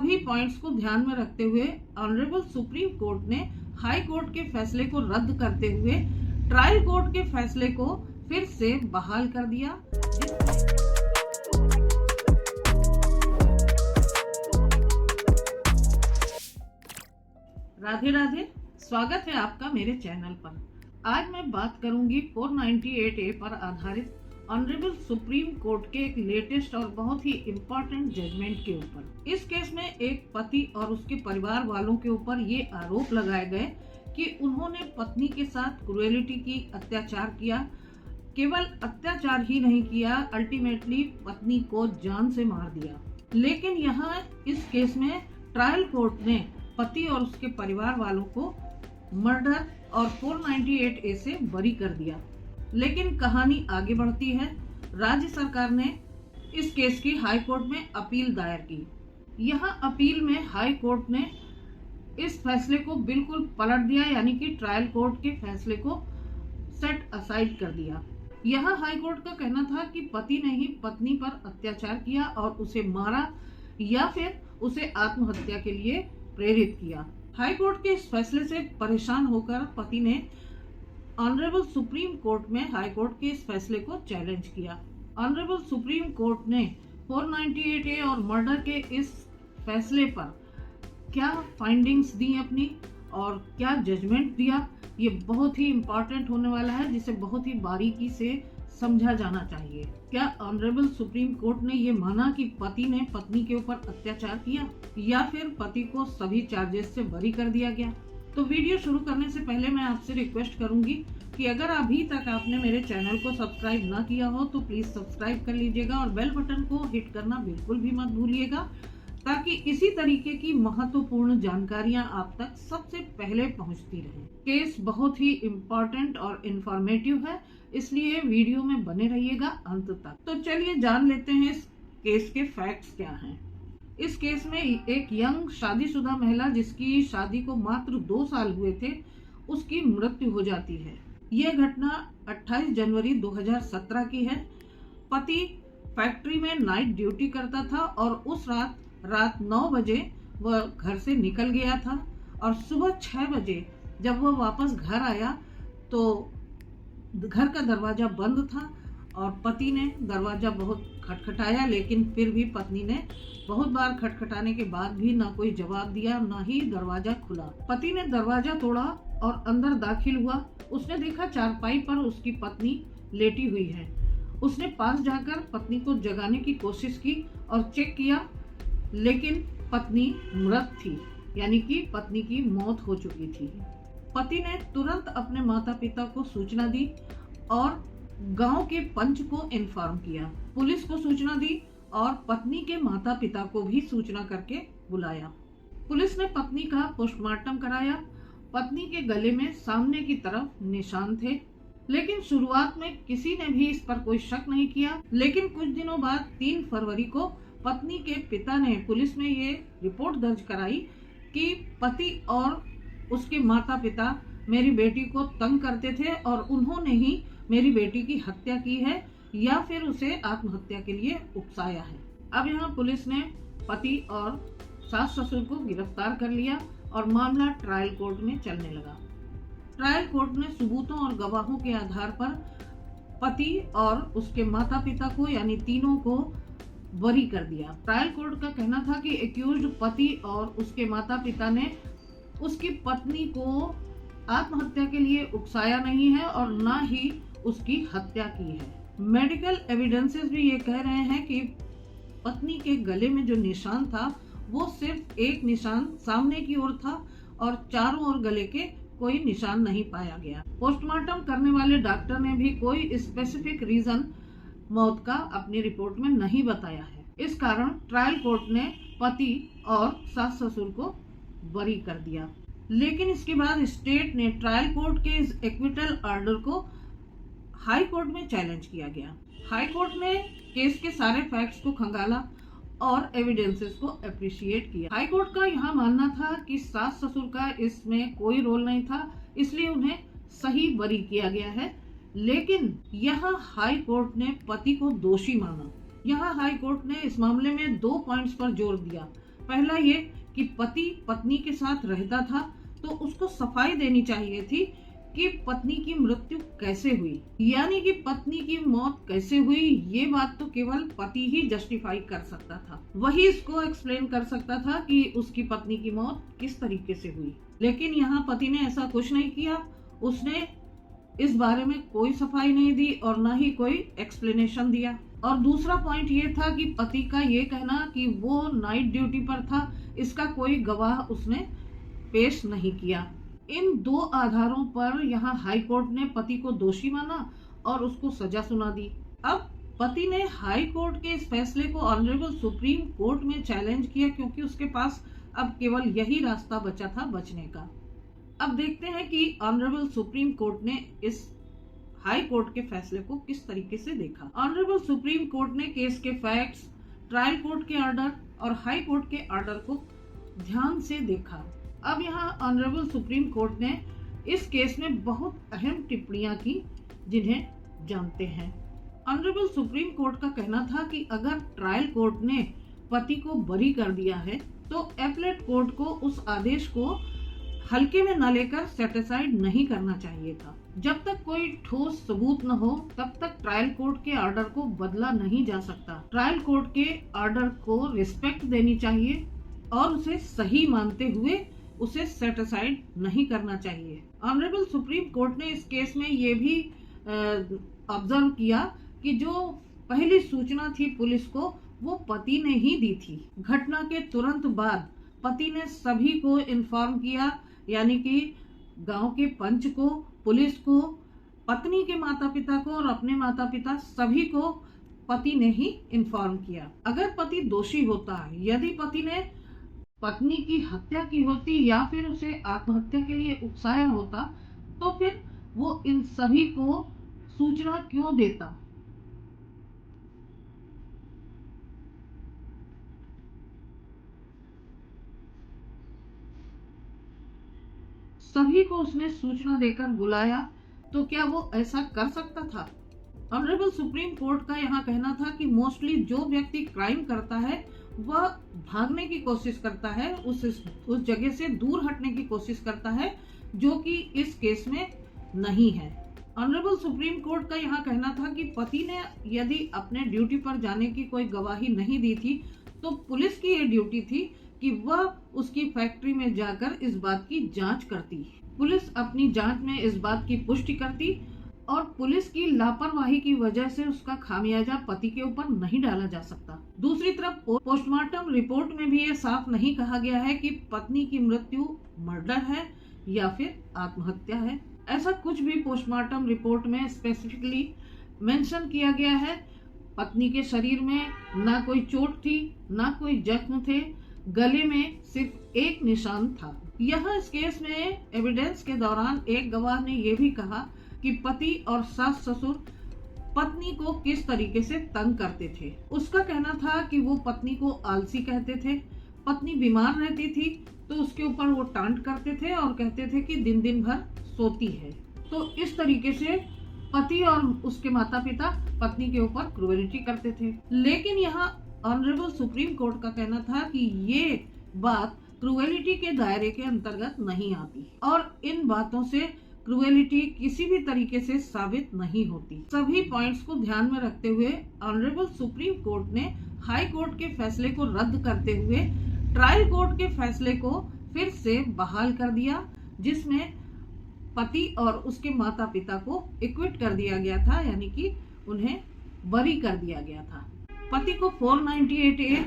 सभी पॉइंट्स को ध्यान में रखते हुए ऑनरेबल सुप्रीम कोर्ट ने हाई कोर्ट के फैसले को रद्द करते हुए ट्रायल कोर्ट के फैसले को फिर से बहाल कर दिया। राधे राधे, स्वागत है आपका मेरे चैनल पर। आज मैं बात करूंगी 498A पर आधारित ऑनरेबल सुप्रीम कोर्ट के एक लेटेस्ट और बहुत ही इम्पोर्टेंट जजमेंट के ऊपर। इस केस में एक पति और उसके परिवार वालों के ऊपर ये आरोप लगाए गए कि उन्होंने पत्नी के साथ क्रूएलिटी की, अत्याचार किया। केवल अत्याचार ही नहीं किया, अल्टीमेटली पत्नी को जान से मार दिया। लेकिन यहाँ इस केस में ट्रायल कोर्ट ने पति और उसके परिवार वालों को मर्डर और 498A से बरी कर दिया। लेकिन कहानी आगे बढ़ती है। राज्य सरकार ने इस केस की हाई कोर्ट में अपील दायर की। यहाँ अपील में हाई कोर्ट ने इस फैसले को बिल्कुल पलट दिया, यानी कि ट्रायल कोर्ट के फैसले को सेट असाइड कर दिया। यहाँ हाई कोर्ट का कहना था कि पति ने ही पत्नी पर अत्याचार किया और उसे मारा या फिर उसे आत्महत्या के लिए प्रेरित किया। हाई कोर्ट के इस फैसले से परेशान होकर पति ने ऑनरेबल सुप्रीम कोर्ट में हाई कोर्ट के इस फैसले को चैलेंज किया। ऑनरेबल सुप्रीम कोर्ट ने 498A और मर्डर के इस फैसले पर क्या फाइंडिंग्स दी अपनी और क्या जजमेंट दिया, ये बहुत ही इम्पोर्टेंट होने वाला है, जिसे बहुत ही बारीकी से समझा जाना चाहिए। क्या ऑनरेबल सुप्रीम कोर्ट ने ये माना कि पति ने पत्नी के ऊपर अत्याचार किया या फिर पति को सभी चार्जेस से बरी कर दिया गया? तो वीडियो शुरू करने से पहले मैं आपसे रिक्वेस्ट करूंगी कि अगर अभी तक आपने मेरे चैनल को सब्सक्राइब ना किया हो तो प्लीज सब्सक्राइब कर लीजिएगा और बेल बटन को हिट करना बिल्कुल भी मत भूलिएगा, ताकि इसी तरीके की महत्वपूर्ण जानकारियां आप तक सबसे पहले पहुंचती रहें। केस बहुत ही इम्पोर्टेंट और इंफॉर्मेटिव है, इसलिए वीडियो में बने रहिएगा अंत तक। तो चलिए जान लेते हैं इस केस के फैक्ट्स क्या हैं। इस केस में एक यंग शादीशुदा महिला, जिसकी शादी को मात्र 2 साल हुए थे, उसकी मृत्यु हो जाती है। यह घटना 28 जनवरी 2017 की है। पति फैक्ट्री में नाइट ड्यूटी करता था और उस रात 9 बजे वह घर से निकल गया था और सुबह 6 बजे जब वह वापस घर आया तो घर का दरवाजा बंद था और पति ने दरवाजा बहुत खटखटाया, लेकिन फिर भी पत्नी ने बहुत बार खटखटाने के बाद भी ना कोई जवाब दिया, ना ही दरवाजा खुला। पति ने दरवाजा तोड़ा और अंदर दाखिल हुआ। उसने देखा चारपाई पर उसकी पत्नी लेटी हुई है। उसने पास जाकर पत्नी को जगाने की कोशिश की और चेक किया, लेकिन पत्नी मृत थी, यानी कि पत्नी की मौत हो चुकी थी। पति ने तुरंत अपने माता पिता को सूचना दी और गांव के पंच को इन्फॉर्म किया। पुलिस को सूचना दी और पत्नी के माता पिता को भी सूचना करके बुलाया। पुलिस ने पत्नी का पोस्टमार्टम कराया। पत्नी के गले में सामने की तरफ निशान थे, लेकिन शुरुआत में किसी ने भी इस पर कोई शक नहीं किया। लेकिन कुछ दिनों बाद 3 फरवरी को पत्नी के पिता ने पुलिस में ये रिपोर्ट दर्ज कराई कि पति और उसके माता पिता मेरी बेटी को तंग करते थे और उन्होंने ही मेरी बेटी की हत्या की है या फिर उसे आत्महत्या के लिए उकसाया है। अब यहाँ पुलिस ने पति और सास ससुर को गिरफ्तार कर लिया और मामला ट्रायल कोर्ट में चलने लगा। ट्रायल कोर्ट ने सबूतों और गवाहों के आधार पर पति और उसके माता पिता को, यानी तीनों को बरी कर दिया। ट्रायल कोर्ट का कहना था कि एक्यूज्ड पति और उसके माता पिता ने उसकी पत्नी को आत्महत्या के लिए उकसाया नहीं है और ना ही उसकी हत्या की है। मेडिकल एविडेंसेस भी ये कह रहे हैं कि पत्नी के गले में जो निशान था वो सिर्फ एक निशान सामने की ओर था और चारों ओर गले के कोई निशान नहीं पाया गया। पोस्टमार्टम करने वाले डॉक्टर ने भी कोई स्पेसिफिक रीजन मौत का अपनी रिपोर्ट में नहीं बताया है। इस कारण ट्रायल कोर्ट ने पति और सास ससुर को बरी कर दिया। लेकिन इसके बाद स्टेट ने ट्रायल कोर्ट के इस एक्विटल ऑर्डर को हाई कोर्ट में चैलेंज किया गया। हाई कोर्ट ने केस के सारे फैक्ट्स को खंगाला और एविडेंसेस को अप्रिशिएट किया। हाई कोर्ट का यहाँ मानना था कि सास ससुर का इसमें कोई रोल नहीं था, इसलिए उन्हें सही बरी किया गया है। लेकिन यहाँ हाई कोर्ट ने पति को दोषी माना। यहाँ हाई कोर्ट ने इस मामले में 2 पॉइंट्स पर जोर दिया। पहला ये कि पति पत्नी के साथ रहता था तो उसको सफाई देनी चाहिए थी कि पत्नी की मृत्यु कैसे हुई, यानी कि पत्नी की मौत कैसे हुई, ये बात तो केवल पति ही जस्टिफाई कर सकता था। वही इसको एक्सप्लेन कर सकता था कि उसकी पत्नी की मौत किस तरीके से हुई। लेकिन यहाँ पति ने ऐसा कुछ नहीं किया, उसने इस बारे में कोई सफाई नहीं दी और ना ही कोई एक्सप्लेनेशन दिया। और दूसरा पॉइंट ये था कि पति का ये कहना कि वो नाइट ड्यूटी पर था, इसका कोई गवाह उसने पेश नहीं किया। इन दो आधारों पर यहाँ हाई कोर्ट ने पति को दोषी माना और उसको सजा सुना दी। अब पति ने हाई कोर्ट के इस फैसले को ऑनरेबल सुप्रीम कोर्ट में चैलेंज किया, क्योंकि उसके पास अब केवल यही रास्ता बचा था बचने का। अब देखते हैं कि ऑनरेबल सुप्रीम कोर्ट ने इस हाई कोर्ट के फैसले को किस तरीके से देखा। ऑनरेबल सुप्रीम कोर्ट ने केस के फैक्ट्स, ट्रायल कोर्ट के ऑर्डर और हाई कोर्ट के ऑर्डर को ध्यान से देखा। अब यहाँ ऑनरेबल सुप्रीम कोर्ट ने इस केस में बहुत अहम टिप्पणियां की, जिन्हें जानते हैं। ऑनरेबल सुप्रीम कोर्ट का कहना था कि अगर ट्रायल कोर्ट ने पति को बरी कर दिया है तो अपीलेट कोर्ट को उस आदेश को हल्के में न लेकर सेटिसाइड नहीं करना चाहिए था। जब तक कोई ठोस सबूत न हो तब तक ट्रायल कोर्ट के ऑर्डर को बदला नहीं जा सकता। ट्रायल कोर्ट के ऑर्डर को रिस्पेक्ट देनी चाहिए और उसे सही मानते हुए उसे सेट असाइड नहीं करना चाहिए। ऑनरेबल सुप्रीम कोर्ट ने इस केस में ये भी ऑब्जर्व किया कि जो पहली सूचना थी पुलिस को, वो पति ने ही दी थी। घटना के तुरंत बाद पति ने सभी को इन्फॉर्म किया, यानी कि गांव के पंच को, पुलिस को, पत्नी के माता पिता को और अपने माता पिता सभी को पति ने ही इन्फॉर्म किया। अगर पति दोषी होता है, यदि पति ने पत्नी की हत्या की होती या फिर उसे आत्महत्या के लिए उकसाया होता, तो फिर वो इन सभी को सूचना क्यों देता। सभी को उसने सूचना देकर बुलाया, तो क्या वो ऐसा कर सकता था? ऑनरेबल सुप्रीम कोर्ट का यहाँ कहना था कि मोस्टली जो व्यक्ति क्राइम करता है वह भागने की कोशिश करता है, उस जगह से दूर हटने की कोशिश करता है, जो कि इस केस में नहीं है। ऑनरेबल सुप्रीम कोर्ट का यहाँ कहना था कि पति ने यदि अपने ड्यूटी पर जाने की कोई गवाही नहीं दी थी तो पुलिस की ये ड्यूटी थी कि वह उसकी फैक्ट्री में जाकर इस बात की जांच करती। पुलिस अपनी जांच में इस बात की पुष्टि करती और पुलिस की लापरवाही की वजह से उसका खामियाजा पति के ऊपर नहीं डाला जा सकता। दूसरी तरफ पोस्टमार्टम रिपोर्ट में भी ये साफ नहीं कहा गया है कि पत्नी की मृत्यु मर्डर है या फिर आत्महत्या है। ऐसा कुछ भी पोस्टमार्टम रिपोर्ट में स्पेसिफिकली मेंशन किया गया है। पत्नी के शरीर में ना कोई चोट थी, ना कोई जख्म थे, गले में सिर्फ एक निशान था। यहाँ इस केस में एविडेंस के दौरान एक गवाह ने यह भी कहा कि पति और सास ससुर पत्नी को किस तरीके से तंग करते थे। उसका कहना था कि वो पत्नी को आलसी कहते थे, पत्नी बीमार रहती थी तो उसके ऊपर वो टांट करते थे और कहते थे कि दिन दिन भर सोती है। तो इस तरीके से पति और उसके माता पिता पत्नी के ऊपर क्रूएलिटी करते थे। लेकिन यहाँ ऑनरेबल सुप्रीम कोर्ट का कहना था कि ये बात क्रूएलिटी के दायरे के अंतर्गत नहीं आती और इन बातों से क्रूएलिटी किसी भी तरीके से साबित नहीं होती। सभी पॉइंट्स को ध्यान में रखते हुए ऑनरेबल सुप्रीम कोर्ट ने हाई कोर्ट के फैसले को रद्द करते हुए ट्रायल कोर्ट के फैसले को फिर से बहाल कर दिया, जिसमें पति और उसके माता पिता को एक्विट कर दिया गया था, यानी कि उन्हें बरी कर दिया गया था। पति को 498A,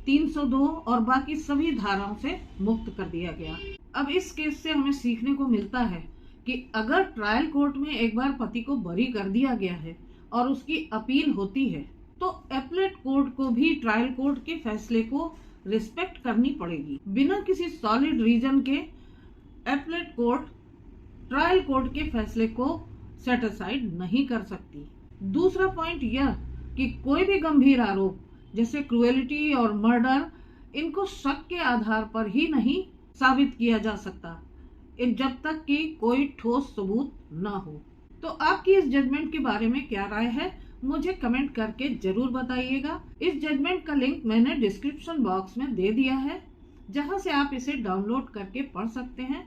302 और बाकी सभी धाराओं से मुक्त कर दिया गया। अब इस केस से हमें सीखने को मिलता है कि अगर ट्रायल कोर्ट में एक बार पति को बरी कर दिया गया है और उसकी अपील होती है तो अपीलेट कोर्ट को भी ट्रायल कोर्ट के फैसले को रिस्पेक्ट करनी पड़ेगी। बिना किसी सॉलिड रीजन के अपीलेट कोर्ट ट्रायल कोर्ट के फैसले को सेट असाइड नहीं कर सकती। दूसरा पॉइंट यह कि कोई भी गंभीर आरोप जैसे क्रूएलिटी और मर्डर, इनको शक के आधार पर ही नहीं साबित किया जा सकता जब तक कि कोई ठोस सबूत न हो। तो आपकी इस जजमेंट के बारे में क्या राय है, मुझे कमेंट करके जरूर बताइएगा। इस जजमेंट का लिंक मैंने डिस्क्रिप्शन बॉक्स में दे दिया है, जहां से आप इसे डाउनलोड करके पढ़ सकते हैं,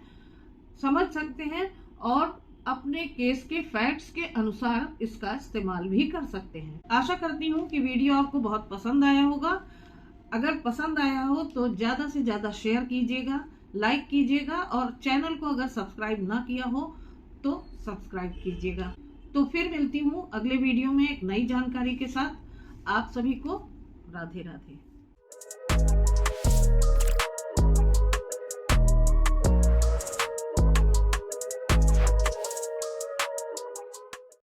समझ सकते हैं और अपने केस के फैक्ट्स के अनुसार इसका इस्तेमाल भी कर सकते हैं। आशा करती हूँ कि वीडियो आपको बहुत पसंद आया होगा। अगर पसंद आया हो तो ज्यादा से ज्यादा शेयर कीजिएगा, लाइक कीजिएगा और चैनल को अगर सब्सक्राइब ना किया हो तो सब्सक्राइब कीजिएगा। तो फिर मिलती हूँ अगले वीडियो में एक नई जानकारी के साथ। आप सभी को राधे राधे।